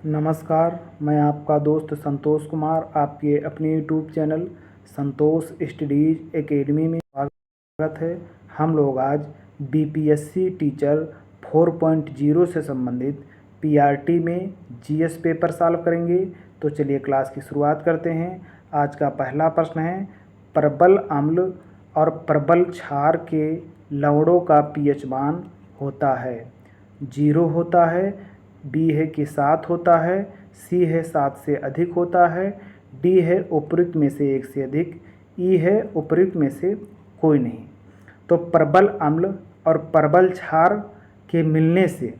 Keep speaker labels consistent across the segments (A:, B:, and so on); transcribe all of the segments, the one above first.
A: नमस्कार, मैं आपका दोस्त संतोष कुमार आपके अपने यूट्यूब चैनल संतोष स्टडीज एकेडमी में स्वागत है। हम लोग आज बीपीएससी टीचर 4.0 से संबंधित पीआरटी में जीएस पेपर सॉल्व करेंगे। तो चलिए क्लास की शुरुआत करते हैं। आज का पहला प्रश्न है, प्रबल अम्ल और प्रबल क्षार के लवणों का पीएच मान होता है। 0 होता है, बी है कि 7 होता है, सी है 7 से अधिक होता है, डी है उपयुक्त में से एक से अधिक, ई है उपयुक्त में से कोई नहीं। तो प्रबल अम्ल और प्रबल क्षार के मिलने से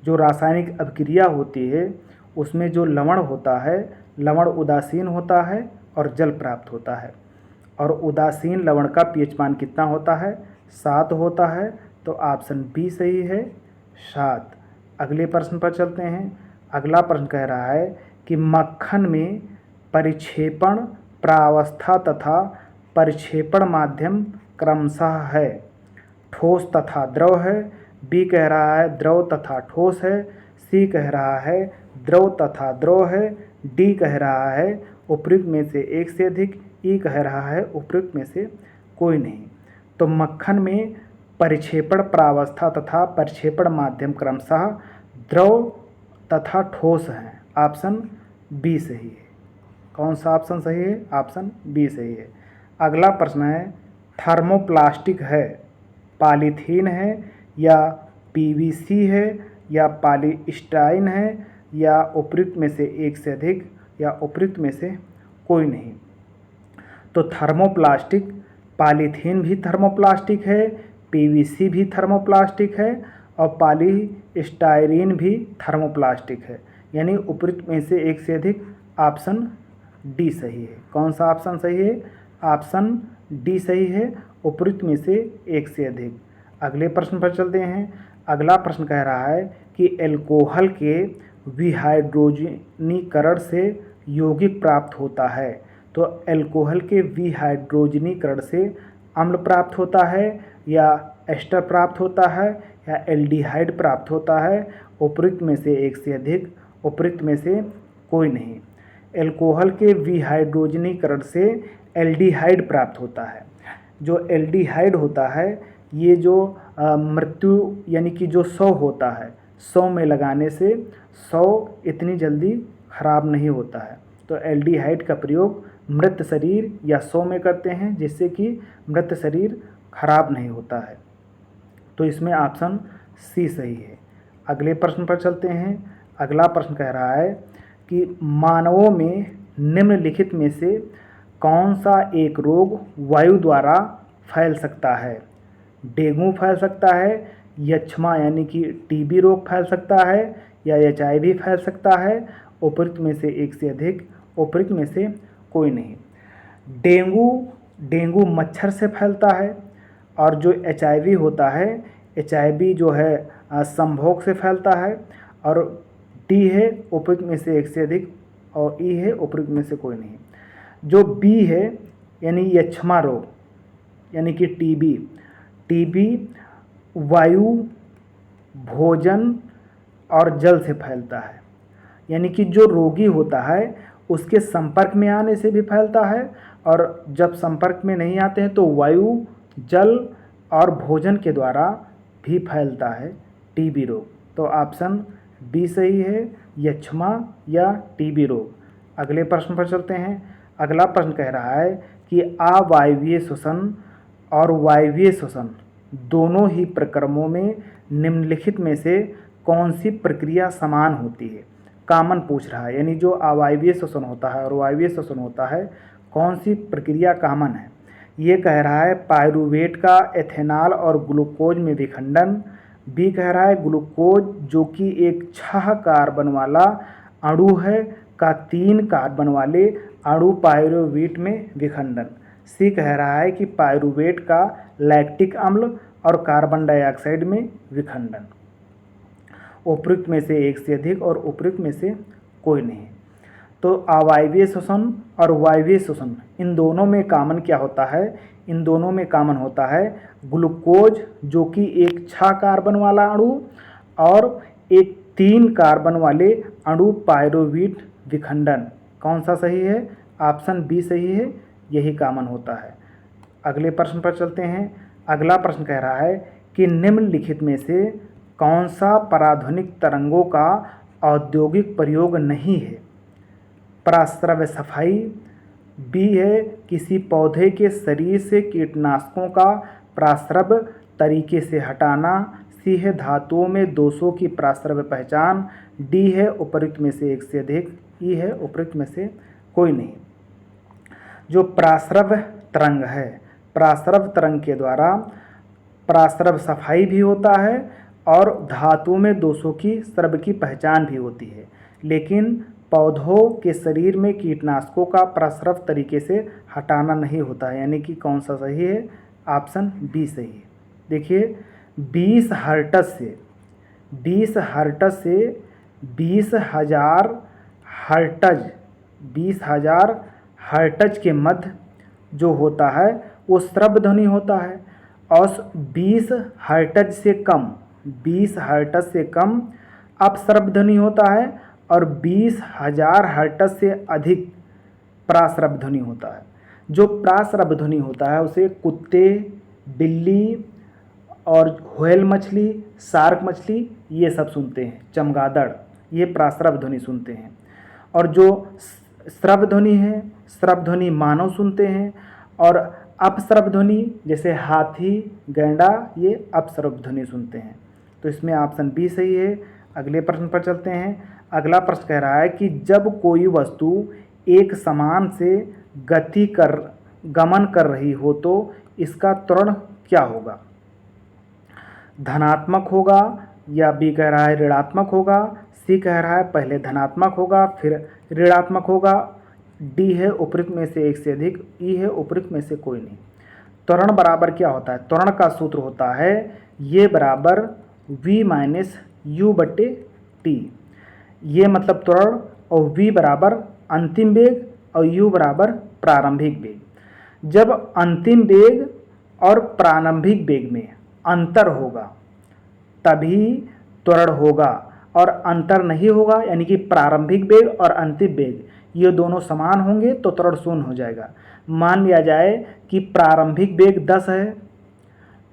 A: जो रासायनिक अभिक्रिया होती है उसमें जो लवण होता है, लवण उदासीन होता है और जल प्राप्त होता है। और उदासीन लवण का पीएच मान कितना होता है? 7 होता है। तो ऑप्शन बी सही है, 7। अगले प्रश्न पर चलते हैं। अगला प्रश्न कह रहा है कि मक्खन में परिक्षेपण प्रावस्था तथा परिक्षेपण माध्यम क्रमशः है। ठोस तथा द्रव है, बी कह रहा है द्रव तथा ठोस है, सी कह रहा है द्रव तथा द्रव है, डी कह रहा है उपयुक्त में से एक से अधिक, ई कह रहा है उपयुक्त में से कोई नहीं। तो मक्खन में परिक्षेपण प्रावस्था तथा परिक्षेपण माध्यम क्रमशः द्रव तथा ठोस है। ऑप्शन बी सही है। कौन सा ऑप्शन सही है? ऑप्शन बी सही है। अगला प्रश्न है, थर्मोप्लास्टिक है, पॉलीथीन है या पीवीसी है या पॉलीस्टाइन है या उपयुक्त में से एक से अधिक या उपयुक्त में से कोई नहीं। तो थर्मोप्लास्टिक, पॉलीथीन भी थर्मोप्लास्टिक है, पीवीसी भी थर्मोप्लास्टिक है और पॉलीस्टाइरीन भी थर्मोप्लास्टिक है। यानी उपयुक्त में से एक से अधिक। ऑप्शन डी सही है। कौन सा ऑप्शन सही है? ऑप्शन डी सही है, उपयुक्त में से एक से अधिक। अगले प्रश्न पर चलते हैं। अगला प्रश्न कह रहा है कि एल्कोहल के विहाइड्रोजनीकरण से यौगिक प्राप्त होता है। तो एल्कोहल के विहाइड्रोजनीकरण से अम्ल प्राप्त होता है या एस्टर प्राप्त होता है या एल्डिहाइड प्राप्त होता है। उपयुक्त में से एक से अधिक, उपयुक्त में से कोई नहीं। एल्कोहल के विहाइड्रोजनीकरण से एल्डिहाइड प्राप्त होता है। जो एल्डिहाइड होता है ये जो मृत्यु यानी कि जो 100 होता है, 100 में लगाने से 100 इतनी जल्दी खराब नहीं होता है। तो एल्डिहाइड का प्रयोग मृत शरीर या 100 में करते हैं जिससे कि मृत शरीर खराब नहीं होता है। तो इसमें ऑप्शन सी सही है। अगले प्रश्न पर चलते हैं। अगला प्रश्न कह रहा है कि मानवों में निम्नलिखित में से कौन सा एक रोग वायु द्वारा फैल सकता है? डेंगू फैल सकता है, यक्ष्मा यानी कि टीबी रोग फैल सकता है या एचआईवी फैल सकता है। उपयुक्त में से एक से अधिक, उपयुक्त में से कोई नहीं। डेंगू मच्छर से फैलता है और जो एचआईवी होता है, एचआईवी जो है संभोग से फैलता है। और डी है उपयुक्त में से एक से अधिक और ई है उपयुक्त में से कोई नहीं। जो बी है यानी यक्ष्मा रोग यानी कि टीबी वायु, भोजन और जल से फैलता है। यानी कि जो रोगी होता है उसके संपर्क में आने से भी फैलता है और जब संपर्क में नहीं आते हैं तो वायु, जल और भोजन के द्वारा भी फैलता है टीबी रोग। तो ऑप्शन बी सही है, यक्ष्मा या टीबी रोग। अगले प्रश्न पर चलते हैं। अगला प्रश्न कह रहा है कि अवायवीय श्वसन और वायवीय श्वसन दोनों ही प्रक्रमों में निम्नलिखित में से कौन सी प्रक्रिया समान होती है? कॉमन पूछ रहा है, यानी जो अवायवीय श्वसन होता है और वायवीय श्वसन होता है कौन सी प्रक्रिया कॉमन है? ये कह रहा है पायरुवेट का एथेनॉल और ग्लूकोज में विखंडन। बी कह रहा है ग्लूकोज जो कि एक 6 कार्बन वाला अणु है का 3 कार्बन वाले अणु पायरुवेट में विखंडन। सी कह रहा है कि पायरुवेट का लैक्टिक अम्ल और कार्बन डाइऑक्साइड में विखंडन। उपयुक्त में से एक से अधिक और उपयुक्त में से कोई नहीं। तो अवायवीय श्वसन और वायवीय श्वसन इन दोनों में कॉमन क्या होता है? इन दोनों में कॉमन होता है ग्लूकोज जो कि एक 6 कार्बन वाला अणु और एक 3 कार्बन वाले अणु पायरुवीट विखंडन। कौन सा सही है? ऑप्शन बी सही है, यही कॉमन होता है। अगले प्रश्न पर चलते हैं। अगला प्रश्न कह रहा है कि निम्नलिखित में से कौन सा पराध्वनिक तरंगों का औद्योगिक प्रयोग नहीं है? प्रास्रव्य सफाई, बी है किसी पौधे के शरीर से कीटनाशकों का प्रास्रव्य तरीके से हटाना, सी है धातुओं में दोषों की प्रास्रव्य पहचान, डी है उपरोक्त में से एक से अधिक, ई है उपरोक्त में से कोई नहीं। जो प्रास्रव्य तरंग है, प्रास्रव्य तरंग के द्वारा प्रास्रव्य सफाई भी होता है और धातुओं में दोषों की स्रव की पहचान भी होती है, लेकिन पौधों के शरीर में कीटनाशकों का प्रस्रव तरीके से हटाना नहीं होता है। यानी कि कौन सा सही है? ऑप्शन बी सही है। देखिए 20 हर्ट्ज से 20,000 हर्ट्ज के मध्य जो होता है वो श्रव्य ध्वनि होता है, और 20 हर्ट्ज से कम अपश्रव्य ध्वनि होता है, और 20,000 हर्ट्ज से अधिक प्राश्रव्य ध्वनि होता है। जो प्राश्रव्य ध्वनि होता है उसे कुत्ते, बिल्ली और व्हेल मछली, शार्क मछली ये सब सुनते हैं, चमगादड़ ये प्राश्रव्य ध्वनि सुनते हैं। और जो श्रव्य ध्वनि है, श्रव्य ध्वनि मानव सुनते हैं, और अपश्रव्य ध्वनि जैसे हाथी, गैंडा ये अपश्रव्य ध्वनि सुनते हैं। तो इसमें ऑप्शन बी सही है। अगले प्रश्न पर चलते हैं। अगला प्रश्न कह रहा है कि जब कोई वस्तु एक समान से गमन कर रही हो तो इसका त्वरण क्या होगा? धनात्मक होगा, या बी कह रहा है ऋणात्मक होगा, सी कह रहा है पहले धनात्मक होगा फिर ऋणात्मक होगा, डी है उपरोक्त में से एक से अधिक, ई है उपरोक्त में से कोई नहीं। त्वरण बराबर क्या होता है? त्वरण का सूत्र होता है ये बराबर v माइनस यू बटे टी। ये मतलब त्वरण, और v बराबर अंतिम वेग और u बराबर प्रारंभिक वेग। जब अंतिम वेग और प्रारंभिक वेग में अंतर होगा तभी त्वरण होगा, और अंतर नहीं होगा यानी कि प्रारंभिक वेग और अंतिम वेग ये दोनों समान होंगे तो त्वरण शून्य हो जाएगा। मान लिया जाए कि प्रारंभिक वेग 10 है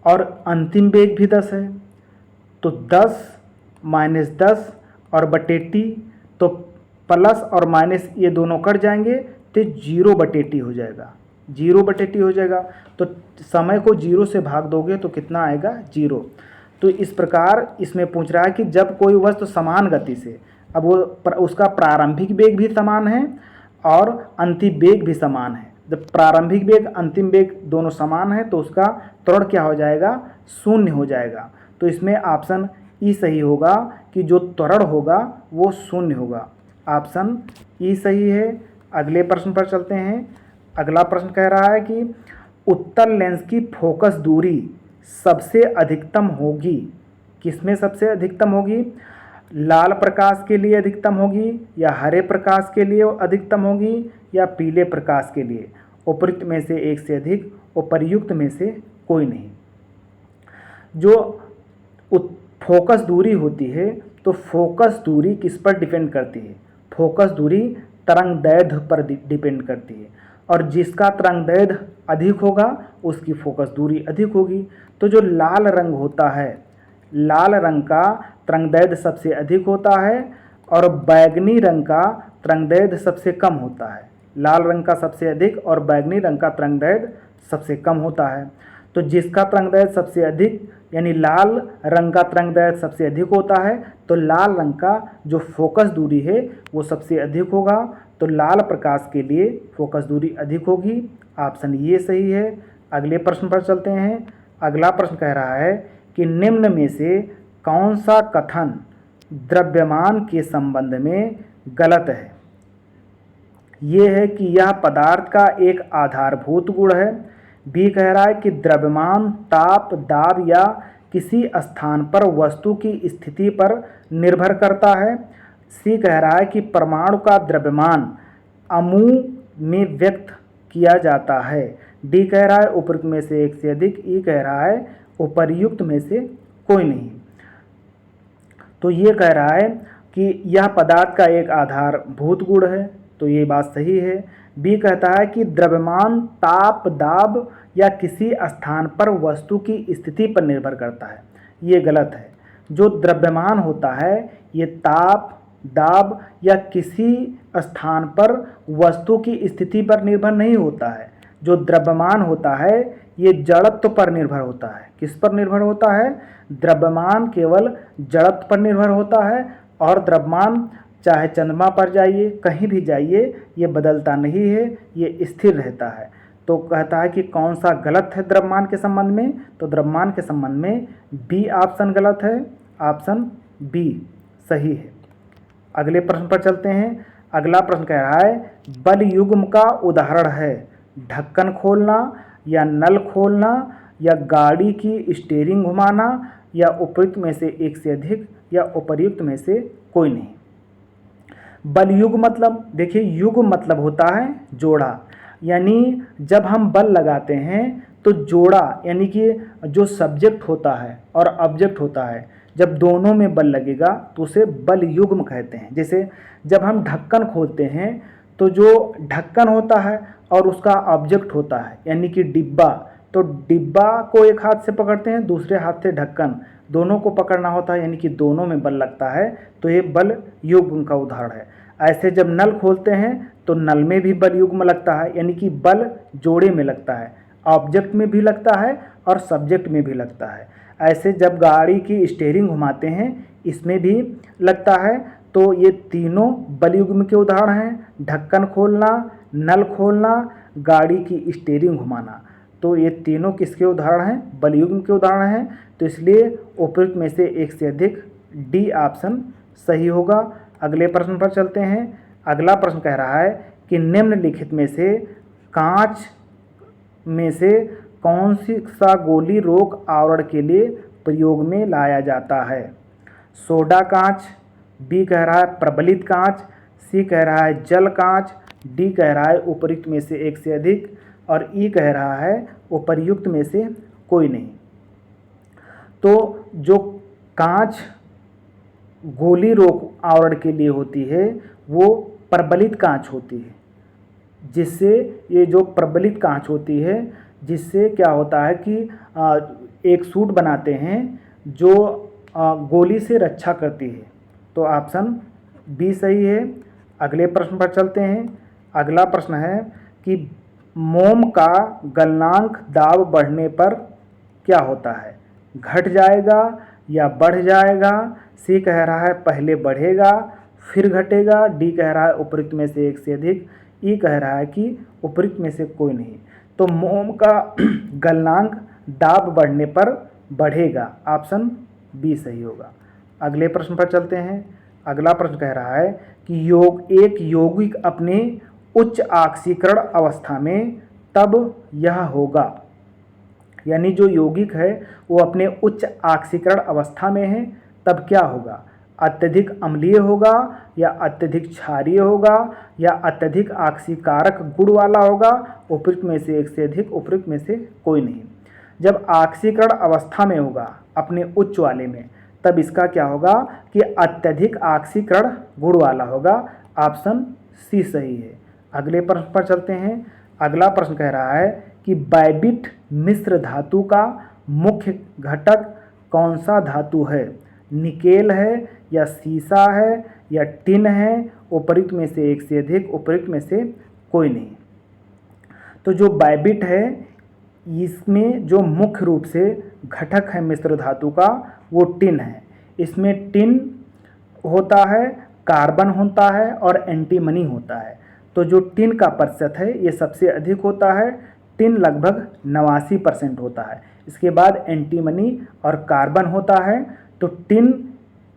A: और अंतिम वेग भी 10 है, तो 10 माइनस 10 और बटे टी, तो प्लस और माइनस ये दोनों कट जाएंगे तो 0 बटे टी हो जाएगा, 0 बटे टी हो जाएगा। तो समय को 0 से भाग दोगे तो कितना आएगा? 0। तो इस प्रकार इसमें पूछ रहा है कि जब कोई वस्तु समान गति से, अब वो उसका प्रारंभिक वेग भी समान है और अंतिम वेग भी समान है, जब प्रारंभिक वेग अंतिम वेग दोनों समान है तो उसका त्वरण क्या हो जाएगा? शून्य हो जाएगा। तो इसमें ऑप्शन ई सही होगा कि जो त्वरण होगा वो शून्य होगा। ऑप्शन ई सही है। अगले प्रश्न पर चलते हैं। अगला प्रश्न कह रहा है कि उत्तल लेंस की फोकस दूरी सबसे अधिकतम होगी, किसमें सबसे अधिकतम होगी? लाल प्रकाश के लिए अधिकतम होगी, या हरे प्रकाश के लिए अधिकतम होगी, या पीले प्रकाश के लिए? उपरोक्त में से एक से अधिक, उपर्युक्त में से कोई नहीं। जो फोकस दूरी होती है तो फोकस दूरी किस पर डिपेंड करती है? फोकस दूरी तरंगदैर्घ्य पर डिपेंड करती है, और जिसका तरंगदैर्घ्य अधिक होगा उसकी फोकस दूरी अधिक होगी। तो जो लाल रंग होता है, लाल रंग का तरंगदैर्घ्य सबसे अधिक होता है और बैगनी रंग का तरंगदैर्घ्य सबसे कम होता है। लाल रंग का सबसे अधिक और बैगनी रंग का तरंगदैर्घ्य सबसे कम होता है। तो जिसका तरंगदैर्घ्य सबसे अधिक यानी लाल रंग का तरंगदैर्घ्य सबसे अधिक होता है तो लाल रंग का जो फोकस दूरी है वो सबसे अधिक होगा, तो लाल प्रकाश के लिए फोकस दूरी अधिक होगी। ऑप्शन ये सही है। अगले प्रश्न पर चलते हैं। अगला प्रश्न कह रहा है कि निम्न में से कौन सा कथन द्रव्यमान के संबंध में गलत है? ये है कि यह पदार्थ का एक आधारभूत गुण है। बी कह रहा है कि द्रव्यमान ताप, दाब या किसी स्थान पर वस्तु की स्थिति पर निर्भर करता है। सी कह रहा है कि परमाणु का द्रव्यमान अणु में व्यक्त किया जाता है। डी कह रहा है उपरोक्त में से एक से अधिक। ई कह रहा है उपर्युक्त में से कोई नहीं। तो ये कह रहा है कि यह पदार्थ का एक आधारभूत गुण है, तो ये बात सही है। बी कहता है कि द्रव्यमान ताप दाब या किसी स्थान पर वस्तु की स्थिति पर निर्भर करता है, ये गलत है। जो द्रव्यमान होता है ये ताप दाब या किसी स्थान पर वस्तु की स्थिति पर निर्भर नहीं होता है। जो द्रव्यमान होता है ये जड़त्व पर निर्भर होता है। किस पर निर्भर होता है? द्रव्यमान केवल जड़त्व पर निर्भर होता है, और द्रव्यमान चाहे चंद्रमा पर जाइए कहीं भी जाइए ये बदलता नहीं है, ये स्थिर रहता है। तो कहता है कि कौन सा गलत है द्रव्यमान के संबंध में, तो द्रव्यमान के संबंध में बी ऑप्शन गलत है, ऑप्शन बी सही है। अगले प्रश्न पर चलते हैं। अगला प्रश्न कह रहा है बल युग्म का उदाहरण है ढक्कन खोलना या नल खोलना या गाड़ी की स्टीयरिंग घुमाना या उपयुक्त में से एक से अधिक या उपर्युक्त में से कोई नहीं। बल युग्म मतलब, देखिए युग्म मतलब होता है जोड़ा, यानी जब हम बल लगाते हैं तो जोड़ा यानी कि जो सब्जेक्ट होता है और ऑब्जेक्ट होता है, जब दोनों में बल लगेगा तो उसे बल युग्म कहते हैं। जैसे जब हम ढक्कन खोलते हैं तो जो ढक्कन होता है और उसका ऑब्जेक्ट होता है यानी कि डिब्बा, तो डिब्बा को एक हाथ से पकड़ते हैं, दूसरे हाथ से ढक्कन, दोनों को पकड़ना होता है यानी कि दोनों में बल लगता है, तो ये बल युग्म का उदाहरण है। ऐसे जब नल खोलते हैं तो नल में भी बल युग्म लगता है यानी कि बल जोड़े में लगता है, ऑब्जेक्ट में भी लगता है और सब्जेक्ट में भी लगता है। ऐसे जब गाड़ी की स्टीयरिंग घुमाते हैं इसमें भी लगता है, तो ये तीनों बल युग्म के उदाहरण हैं। ढक्कन खोलना, नल खोलना, गाड़ी की स्टीयरिंग घुमाना, तो ये तीनों किसके उदाहरण हैं? बल युग्म के उदाहरण हैं। तो इसलिए उपयुक्त में से एक से अधिक डी ऑप्शन सही होगा। अगले प्रश्न पर चलते हैं। अगला प्रश्न कह रहा है कि निम्नलिखित में से कांच में से कौन सा गोली रोग आवरण के लिए प्रयोग में लाया जाता है? सोडा कांच, बी कह रहा है प्रबलित कांच, सी कह रहा है जल कांच, डी कह रहा है उपर्युक्त में से एक से अधिक, और ई कह रहा है उपर्युक्त में से कोई नहीं। तो जो कांच गोली रोग आवरण के लिए होती है वो प्रबलित कांच होती है, जिससे ये जो प्रबलित कांच होती है जिससे क्या होता है कि एक सूट बनाते हैं जो गोली से रक्षा करती है, तो ऑप्शन बी सही है। अगले प्रश्न पर चलते हैं। अगला प्रश्न है कि मोम का गलनांक दाब बढ़ने पर क्या होता है? घट जाएगा या बढ़ जाएगा? सी कह रहा है पहले बढ़ेगा फिर घटेगा, डी कह रहा है उपयुक्त में से एक से अधिक, ई कह रहा है कि उपयुक्त में से कोई नहीं। तो मोम का गलनांक दाब बढ़ने पर बढ़ेगा, ऑप्शन बी सही होगा। अगले प्रश्न पर चलते हैं। अगला प्रश्न कह रहा है कि एक यौगिक अपने उच्च ऑक्सीकरण अवस्था में तब यह होगा, यानी जो यौगिक है वो अपने उच्च ऑक्सीकरण अवस्था में है तब क्या होगा? अत्यधिक अम्लीय होगा या अत्यधिक क्षारीय होगा या अत्यधिक ऑक्सीकारक गुण वाला होगा? उपयुक्त में से एक से अधिक, उपयुक्त में से कोई नहीं। जब ऑक्सीकरण अवस्था में होगा अपने उच्च वाले में, तब इसका क्या होगा कि अत्यधिक ऑक्सीकरण गुण वाला होगा, ऑप्शन सी सही है। अगले प्रश्न पर चलते हैं। अगला प्रश्न कह रहा है कि बाइबिट मिश्र धातु का मुख्य घटक कौन सा धातु है? निकेल है या सीसा है या टिन है? उपयुक्त में से एक से अधिक, उपयुक्त में से कोई नहीं। तो जो बाइबिट है इसमें जो मुख्य रूप से घटक है मिश्र धातु का वो टिन है। इसमें टिन होता है, कार्बन होता है और एंटीमनी होता है। तो जो टिन का प्रतिशत है ये सबसे अधिक होता है, टिन लगभग 89% होता है। इसके बाद एंटीमनी और कार्बन होता है। तो टिन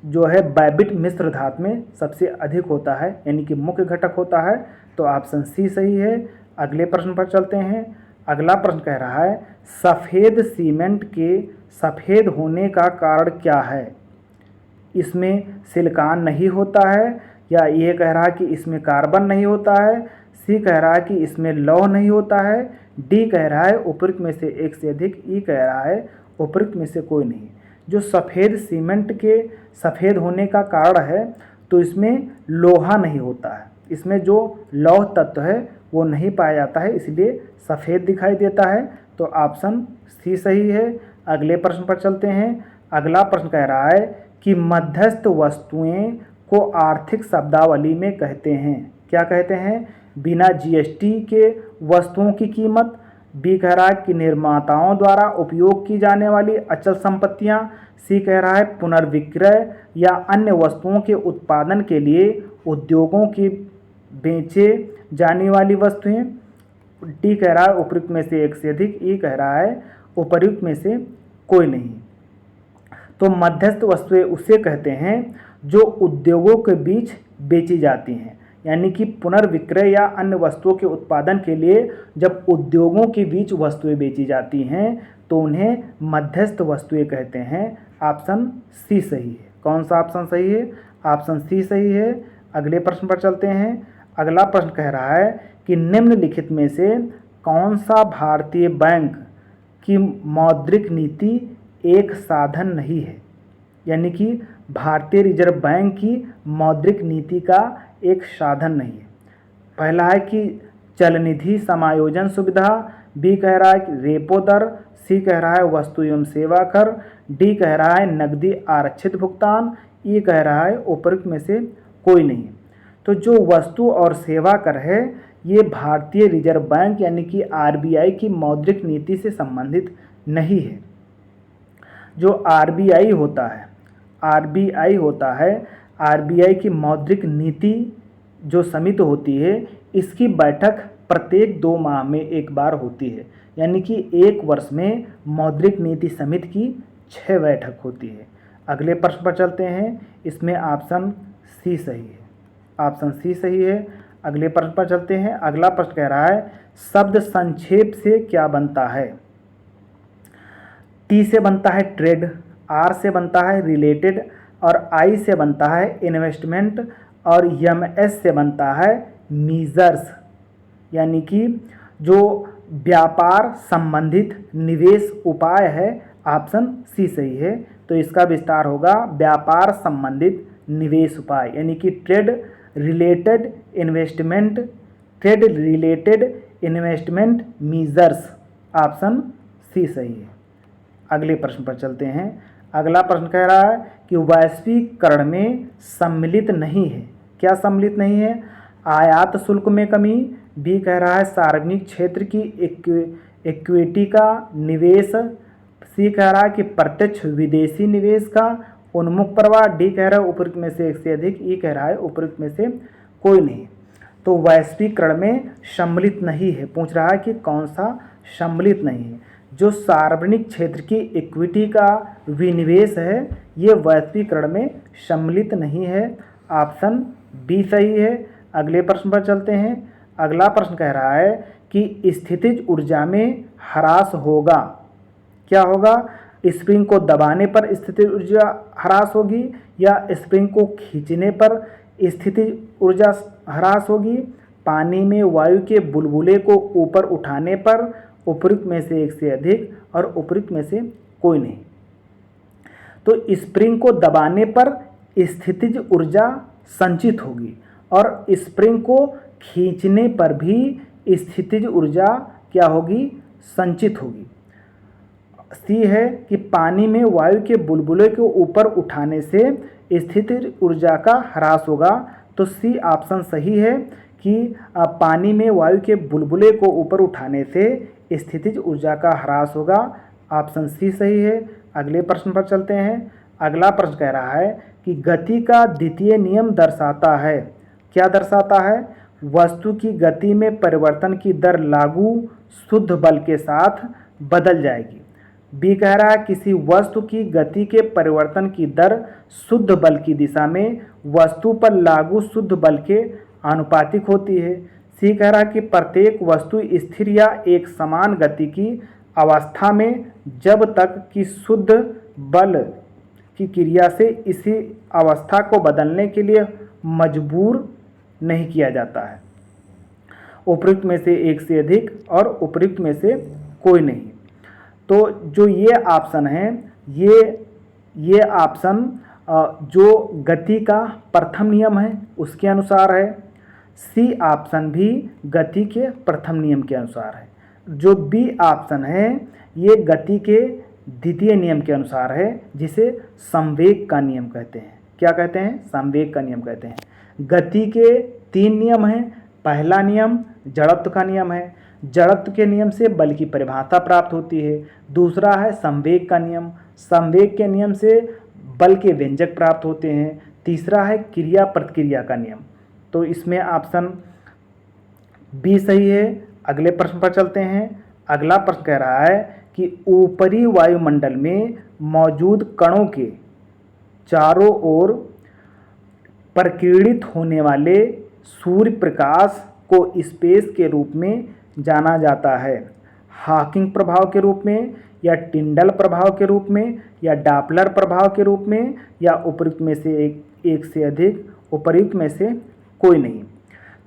A: जो है बाइबिट मिश्र धातु में सबसे अधिक होता है यानी कि मुख्य घटक होता है, तो ऑप्शन सी सही है। अगले प्रश्न पर चलते हैं। अगला प्रश्न कह रहा है सफ़ेद सीमेंट के सफ़ेद होने का कारण क्या है? इसमें सिलिकॉन नहीं होता है, या ये कह रहा है कि इसमें कार्बन नहीं होता है, सी कह रहा है कि इसमें लौह नहीं होता है, डी कह रहा है उपयुक्त में से एक से अधिक, ई कह रहा है उपयुक्त में से कोई नहीं। जो सफ़ेद सीमेंट के सफ़ेद होने का कारण है तो इसमें लोहा नहीं होता है, इसमें जो लौह तत्व है वो नहीं पाया जाता है, इसलिए सफ़ेद दिखाई देता है। तो ऑप्शन सी सही है। अगले प्रश्न पर चलते हैं। अगला प्रश्न कह रहा है कि मध्यस्थ वस्तुएं को आर्थिक शब्दावली में कहते हैं, क्या कहते हैं? बिना जीएसटी के वस्तुओं की कीमत, बी कह रहा है कि निर्माताओं द्वारा उपयोग की जाने वाली अचल संपत्तियां, सी कह रहा है पुनर्विक्रय या अन्य वस्तुओं के उत्पादन के लिए उद्योगों की बेचे जाने वाली वस्तुएं, डी कह रहा है उपयुक्त में से एक से अधिक, ई कह रहा है उपयुक्त में से कोई नहीं। तो मध्यस्थ वस्तुएं उसे कहते हैं जो उद्योगों के बीच बेची जाती हैं, यानी कि पुनर्विक्रय या अन्य वस्तुओं के उत्पादन के लिए जब उद्योगों के बीच वस्तुएं बेची जाती हैं तो उन्हें मध्यस्थ वस्तुएं कहते हैं। ऑप्शन सी सही है। कौन सा ऑप्शन सही है? ऑप्शन सी सही है। अगले प्रश्न पर चलते हैं। अगला प्रश्न कह रहा है कि निम्नलिखित में से कौन सा भारतीय बैंक की मौद्रिक नीति एक साधन नहीं है, यानी कि भारतीय रिजर्व बैंक की मौद्रिक नीति का एक साधन नहीं है। पहला है कि चलनिधि समायोजन सुविधा, बी कह रहा है कि रेपो दर, सी कह रहा है वस्तु एवं सेवा कर, डी कह रहा है नकदी आरक्षित भुगतान, ई कह रहा है उपयुक्त में से कोई नहीं। तो जो वस्तु और सेवा कर है ये भारतीय रिजर्व बैंक यानी कि आरबीआई की मौद्रिक नीति से संबंधित नहीं है। जो आरबीआई होता है, आरबीआई की मौद्रिक नीति जो समिति होती है इसकी बैठक प्रत्येक 2 माह में एक बार होती है, यानी कि एक वर्ष में मौद्रिक नीति समिति की 6 बैठक होती है। अगले प्रश्न पर चलते हैं। इसमें ऑप्शन सी सही है। ऑप्शन सी सही है। अगले प्रश्न पर चलते हैं। अगला प्रश्न कह रहा है शब्द संक्षेप से क्या बनता है? टी से बनता है ट्रेड, आर से बनता है रिलेटेड और आई से बनता है इन्वेस्टमेंट और एमएस से बनता है मीजर्स, यानी कि जो व्यापार संबंधित निवेश उपाय है। ऑप्शन सी सही है। तो इसका विस्तार होगा व्यापार संबंधित निवेश उपाय, यानी कि trade related investment measures. Option C सही है। अगले प्रश्न पर चलते हैं। अगला प्रश्न कह रहा है कि वैश्वीकरण में सम्मिलित नहीं है, क्या सम्मिलित नहीं है? आयात शुल्क में कमी, बी कह रहा है सार्वजनिक क्षेत्र की इक्विटी का निवेश, सी कह रहा है कि प्रत्यक्ष विदेशी निवेश का उन्मुख प्रवाह, डी कह रहा है उपयुक्त में से एक से अधिक, ई कह रहा है उपयुक्त में से कोई नहीं। तो वैश्वीकरण में सम्मिलित नहीं है। पूछ रहा है कि कौन सा सम्मिलित नहीं है? जो सार्वजनिक क्षेत्र की इक्विटी का विनिवेश है ये वैश्वीकरण में सम्मिलित नहीं है। ऑप्शन बी सही है। अगले प्रश्न पर चलते हैं। अगला प्रश्न कह रहा है कि स्थितिज ऊर्जा में ह्रास होगा, क्या होगा? स्प्रिंग को दबाने पर स्थितिज ऊर्जा ह्रास होगी या स्प्रिंग को खींचने पर स्थितिज ऊर्जा ह्रास होगी, पानी में वायु के बुलबुले को ऊपर उठाने पर, उपयुक्त में से एक से अधिक और उपयुक्त में से कोई नहीं। तो स्प्रिंग को दबाने पर स्थितिज ऊर्जा संचित होगी और स्प्रिंग को खींचने पर भी स्थितिज ऊर्जा क्या होगी? संचित होगी। सी है कि पानी में वायु के बुलबुले को ऊपर उठाने से स्थितिज ऊर्जा का ह्रास होगा। तो सी ऑप्शन सही है कि पानी में वायु के बुलबुले को ऊपर उठाने से स्थितिज ऊर्जा का ह्रास होगा। ऑप्शन सी सही है। अगले प्रश्न पर चलते हैं। अगला प्रश्न कह रहा है कि गति का द्वितीय नियम दर्शाता है, क्या दर्शाता है? वस्तु की गति में परिवर्तन की दर लागू शुद्ध बल के साथ बदल जाएगी। बी कह रहा है किसी वस्तु की गति के परिवर्तन की दर शुद्ध बल की दिशा में वस्तु पर लागू शुद्ध बल के आनुपातिक होती है। सी कह रहा है कि प्रत्येक वस्तु स्थिर या एक समान गति की अवस्था में जब तक कि शुद्ध बल की क्रिया से इसी अवस्था को बदलने के लिए मजबूर नहीं किया जाता है। उपयुक्त में से एक से अधिक और उपयुक्त में से कोई नहीं। तो जो ये ऑप्शन है ये ऑप्शन जो गति का प्रथम नियम है उसके अनुसार है। सी ऑप्शन भी गति के प्रथम नियम के अनुसार है। जो बी ऑप्शन है ये गति के द्वितीय नियम के अनुसार है, जिसे संवेग का नियम कहते हैं। क्या कहते हैं? संवेग का नियम कहते हैं। गति के 3 नियम हैं। पहला नियम जड़त्व का नियम है। जड़त्व के नियम से बल की परिभाषा प्राप्त होती है। दूसरा है संवेग का नियम। संवेग के नियम से बल के व्यंजक प्राप्त होते हैं। तीसरा है क्रिया प्रतिक्रिया का नियम। तो इसमें ऑप्शन बी सही है। अगले प्रश्न पर चलते हैं। अगला प्रश्न कह रहा है कि ऊपरी वायुमंडल में मौजूद कणों के चारों ओर प्रकीर्णित होने वाले सूर्य प्रकाश को स्पेस के रूप में जाना जाता है। हॉकिंग प्रभाव के रूप में, या टिंडल प्रभाव के रूप में, या डॉपलर प्रभाव के रूप में, या उपयुक्त में से एक से अधिक, उपयुक्त में से कोई नहीं।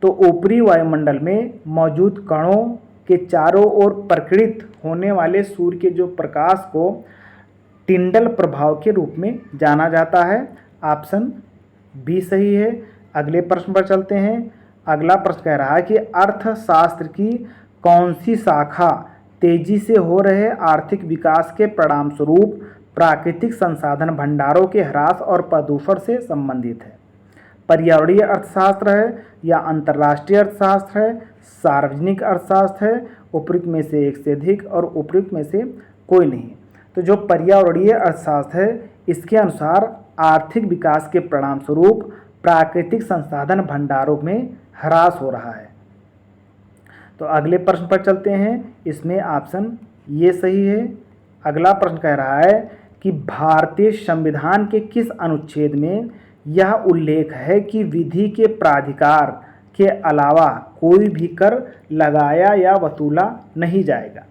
A: तो ऊपरी वायुमंडल में मौजूद कणों के चारों ओर प्रकीर्णित होने वाले सूर्य के जो प्रकाश को टिंडल प्रभाव के रूप में जाना जाता है। ऑप्शन बी सही है। अगले प्रश्न पर चलते हैं। अगला प्रश्न कह रहा है कि अर्थशास्त्र की कौन सी शाखा तेजी से हो रहे आर्थिक विकास के परिणाम स्वरूप प्राकृतिक संसाधन भंडारों के ह्रास और प्रदूषण से संबंधित है? पर्यावरणीय अर्थशास्त्र है, या अंतर्राष्ट्रीय अर्थशास्त्र है, सार्वजनिक अर्थशास्त्र है, उपयुक्त में से एक से अधिक और उपयुक्त में से कोई नहीं। तो जो पर्यावरणीय अर्थशास्त्र है इसके अनुसार आर्थिक विकास के परिणाम स्वरूप प्राकृतिक संसाधन भंडारों में ह्रास हो रहा है। तो अगले प्रश्न पर चलते हैं। इसमें ऑप्शन ये सही है। अगला प्रश्न कह रहा है कि भारतीय संविधान के किस अनुच्छेद में यह उल्लेख है कि विधि के प्राधिकार के अलावा कोई भी कर लगाया या वसूला नहीं जाएगा?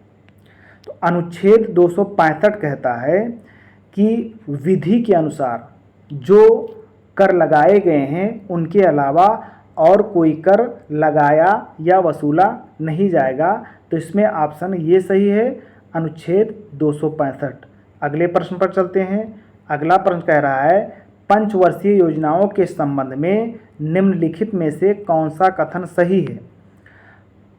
A: तो अनुच्छेद 265 कहता है कि विधि के अनुसार जो कर लगाए गए हैं उनके अलावा और कोई कर लगाया या वसूला नहीं जाएगा। तो इसमें ऑप्शन ये सही है, अनुच्छेद 265। अगले प्रश्न पर चलते हैं। अगला प्रश्न कह रहा है पंचवर्षीय योजनाओं के संबंध में निम्नलिखित में से कौन सा कथन सही है?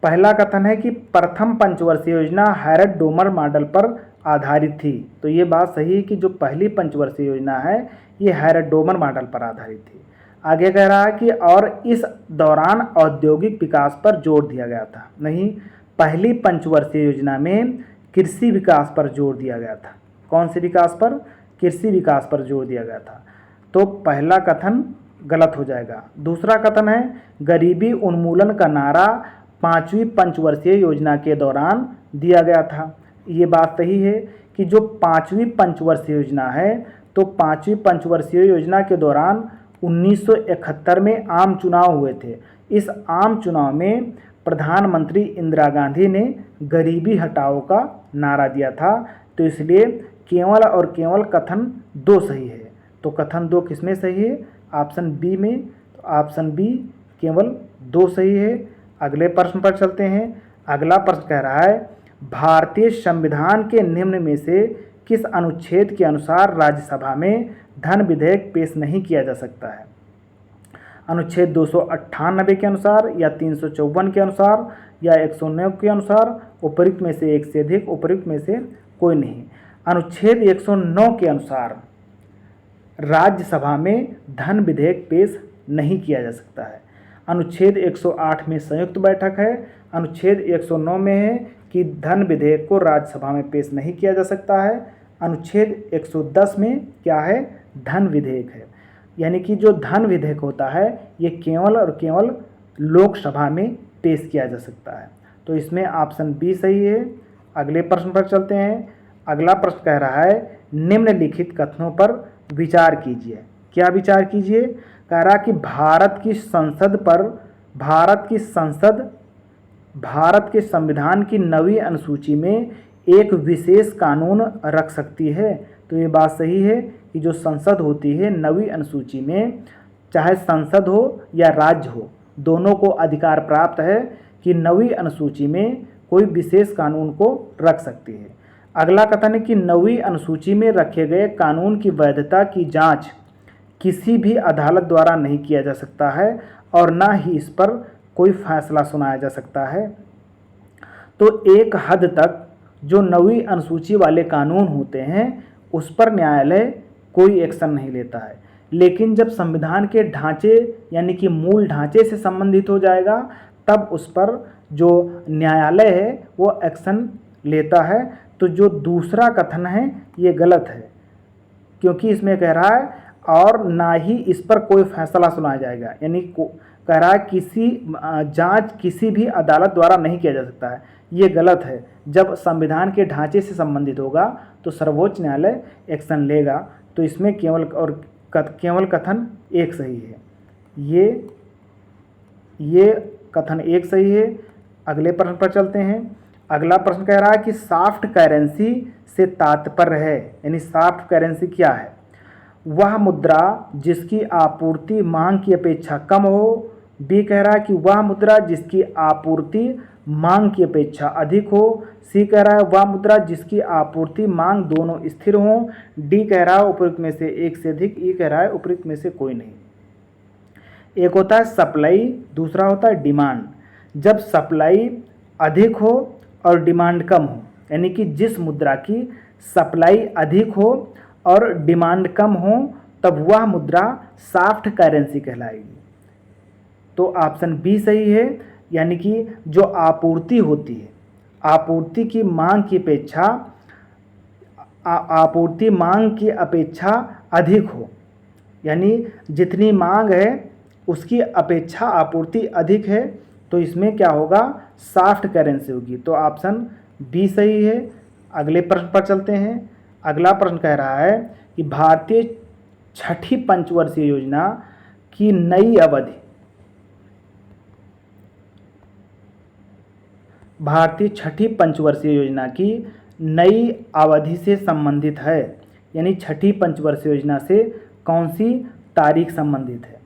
A: पहला कथन है कि प्रथम पंचवर्षीय योजना हैरड डोमर मॉडल पर आधारित थी। तो ये बात सही है कि जो पहली पंचवर्षीय योजना है ये हैरड डोमर मॉडल पर आधारित थी। आगे कह रहा है कि और इस दौरान औद्योगिक विकास पर जोर दिया गया था। नहीं, पहली पंचवर्षीय योजना में कृषि विकास पर जोर दिया गया था। कौन से विकास पर? कृषि विकास पर जोर दिया गया था। तो पहला कथन गलत हो जाएगा। दूसरा कथन है गरीबी उन्मूलन का नारा 5वीं पंचवर्षीय योजना के दौरान दिया गया था। ये बात सही है कि जो 5वीं पंचवर्षीय योजना है तो 5वीं पंचवर्षीय योजना के दौरान 1971 में आम चुनाव हुए थे। इस आम चुनाव में प्रधानमंत्री इंदिरा गांधी ने गरीबी हटाओ का नारा दिया था। तो इसलिए केवल और केवल कथन 2 सही है। तो कथन 2 किसमें सही है? ऑप्शन बी में। तो ऑप्शन बी केवल 2 सही है। अगले प्रश्न पर चलते हैं। अगला प्रश्न कह रहा है भारतीय संविधान के निम्न में से किस अनुच्छेद के अनुसार राज्यसभा में धन विधेयक पेश नहीं किया जा सकता है? अनुच्छेद 298 के अनुसार, या 354 के अनुसार, या 109 के अनुसार, उपयुक्त में से एक से अधिक, उपयुक्त में से कोई नहीं। अनुच्छेद 109 के अनुसार राज्यसभा में धन विधेयक पेश नहीं किया जा सकता है। अनुच्छेद 108 में संयुक्त बैठक है। अनुच्छेद 109 में है कि धन विधेयक को राज्यसभा में पेश नहीं किया जा सकता है। अनुच्छेद 110 में क्या है? धन विधेयक है। यानी कि जो धन विधेयक होता है ये केवल और केवल लोकसभा में पेश किया जा सकता है। तो इसमें ऑप्शन बी सही है। अगले प्रश्न पर चलते हैं। अगला प्रश्न कह रहा है निम्नलिखित कथनों पर विचार कीजिए। क्या विचार कीजिए? कह रहा कि भारत के संविधान की 9वीं अनुसूची में एक विशेष कानून रख सकती है। तो ये बात सही है कि जो संसद होती है 9वीं अनुसूची में, चाहे संसद हो या राज्य हो, दोनों को अधिकार प्राप्त है कि 9वीं अनुसूची में कोई विशेष कानून को रख सकती है। अगला कथन है कि 9वीं अनुसूची में रखे गए कानून की वैधता की जांच किसी भी अदालत द्वारा नहीं किया जा सकता है और ना ही इस पर कोई फैसला सुनाया जा सकता है। तो एक हद तक जो 9वीं अनुसूची वाले कानून होते हैं उस पर न्यायालय कोई एक्शन नहीं लेता है, लेकिन जब संविधान के ढांचे यानी कि मूल ढांचे से संबंधित हो जाएगा तब उस पर जो न्यायालय है वो एक्शन लेता है। तो जो दूसरा कथन है ये गलत है, क्योंकि इसमें कह रहा है और ना ही इस पर कोई फैसला सुनाया जाएगा, यानी कह रहा है किसी जांच किसी भी अदालत द्वारा नहीं किया जा सकता है। ये गलत है। जब संविधान के ढांचे से संबंधित होगा तो सर्वोच्च न्यायालय एक्शन लेगा। तो इसमें केवल कथन एक सही है। ये कथन एक सही है। अगले प्रश्न पर चलते हैं। अगला प्रश्न कह रहा है कि सॉफ्ट करेंसी से तात्पर्य है, यानी सॉफ्ट करेंसी क्या है? वह मुद्रा जिसकी आपूर्ति मांग की अपेक्षा कम हो। बी कह रहा है कि वह मुद्रा जिसकी आपूर्ति मांग की अपेक्षा अधिक हो। सी कह रहा है वह मुद्रा जिसकी आपूर्ति मांग दोनों स्थिर हो। डी कह रहा है उपयुक्त में से एक से अधिक। ई कह रहा है उपयुक्त में से कोई नहीं। एक होता है सप्लाई, दूसरा होता है डिमांड। जब सप्लाई अधिक हो और डिमांड कम हो, यानी कि जिस मुद्रा की सप्लाई अधिक हो और डिमांड कम हो, तब वह मुद्रा सॉफ्ट करेंसी कहलाएगी। तो ऑप्शन बी सही है, यानी कि जो आपूर्ति होती है, आपूर्ति मांग की अपेक्षा अधिक हो, यानी जितनी मांग है उसकी अपेक्षा आपूर्ति अधिक है, तो इसमें क्या होगा? सॉफ्ट करेंसी होगी। तो ऑप्शन बी सही है। अगले प्रश्न पर चलते हैं। अगला प्रश्न कह रहा है कि भारतीय छठी पंचवर्षीय योजना की नई अवधि, भारतीय छठी पंचवर्षीय योजना की नई अवधि से संबंधित है, यानी छठी पंचवर्षीय योजना से कौन सी तारीख संबंधित है?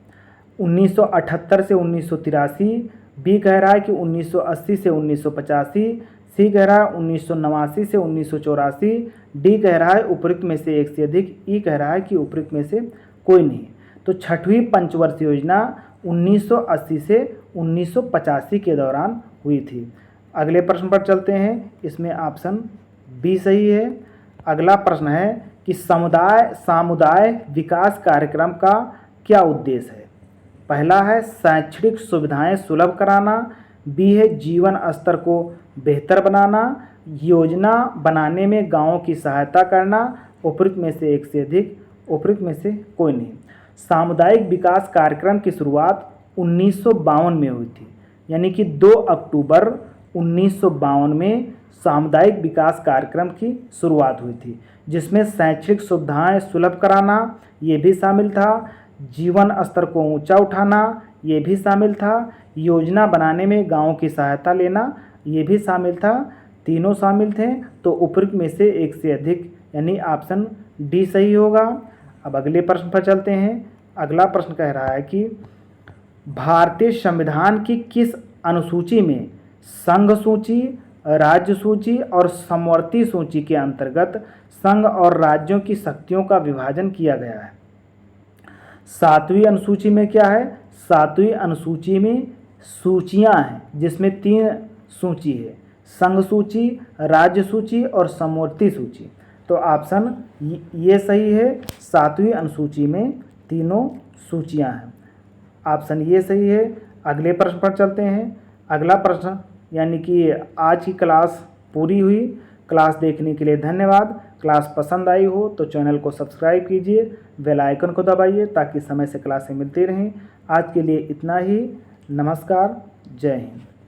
A: 1978 से 1983। बी कह रहा है कि 1980 से 1985। सी कह रहा है 1989 से 1984। डी कह रहा है उपयुक्त में से एक से अधिक। ई कह रहा है कि उपयुक्त में से कोई नहीं। तो छठवीं पंचवर्षीय योजना 1980 से 1985 के दौरान हुई थी। अगले प्रश्न पर चलते हैं। इसमें ऑप्शन बी सही है। अगला प्रश्न है कि सामुदाय विकास कार्यक्रम का क्या उद्देश्य है? पहला है शैक्षणिक सुविधाएं सुलभ कराना। बी है जीवन स्तर को बेहतर बनाना। योजना बनाने में गांवों की सहायता करना। उपयुक्त में से एक से अधिक। उपयुक्त में से कोई नहीं। सामुदायिक विकास कार्यक्रम की शुरुआत 1952 में हुई थी, यानी कि 2 अक्टूबर 1952 में सामुदायिक विकास कार्यक्रम की शुरुआत हुई थी, जिसमें शैक्षणिक सुविधाएं सुलभ कराना ये भी शामिल था, जीवन स्तर को ऊंचा उठाना ये भी शामिल था, योजना बनाने में गांवों की सहायता लेना ये भी शामिल था। तीनों शामिल थे, तो उपयुक्त में से एक से अधिक, यानी ऑप्शन डी सही होगा। अब अगले प्रश्न पर चलते हैं। अगला प्रश्न कह रहा है कि भारतीय संविधान की किस अनुसूची में संघ सूची, राज्य सूची और समवर्ती सूची के अंतर्गत संघ और राज्यों की शक्तियों का विभाजन किया गया है? 7वीं अनुसूची में क्या है? 7वीं अनुसूची में सूचियां हैं, जिसमें 3 सूची है, संघ सूची, राज्य सूची और समवर्ती सूची। तो ऑप्शन ये सही है। 7वीं अनुसूची में तीनों सूचियां हैं। ऑप्शन ये सही है। अगले प्रश्न पर चलते हैं। अगला प्रश्न, यानी कि आज की क्लास पूरी हुई। क्लास देखने के लिए धन्यवाद। क्लास पसंद आई हो तो चैनल को सब्सक्राइब कीजिए, बेल आइकन को दबाइए ताकि समय से क्लासें मिलती रहें। आज के लिए इतना ही। नमस्कार, जय हिंद।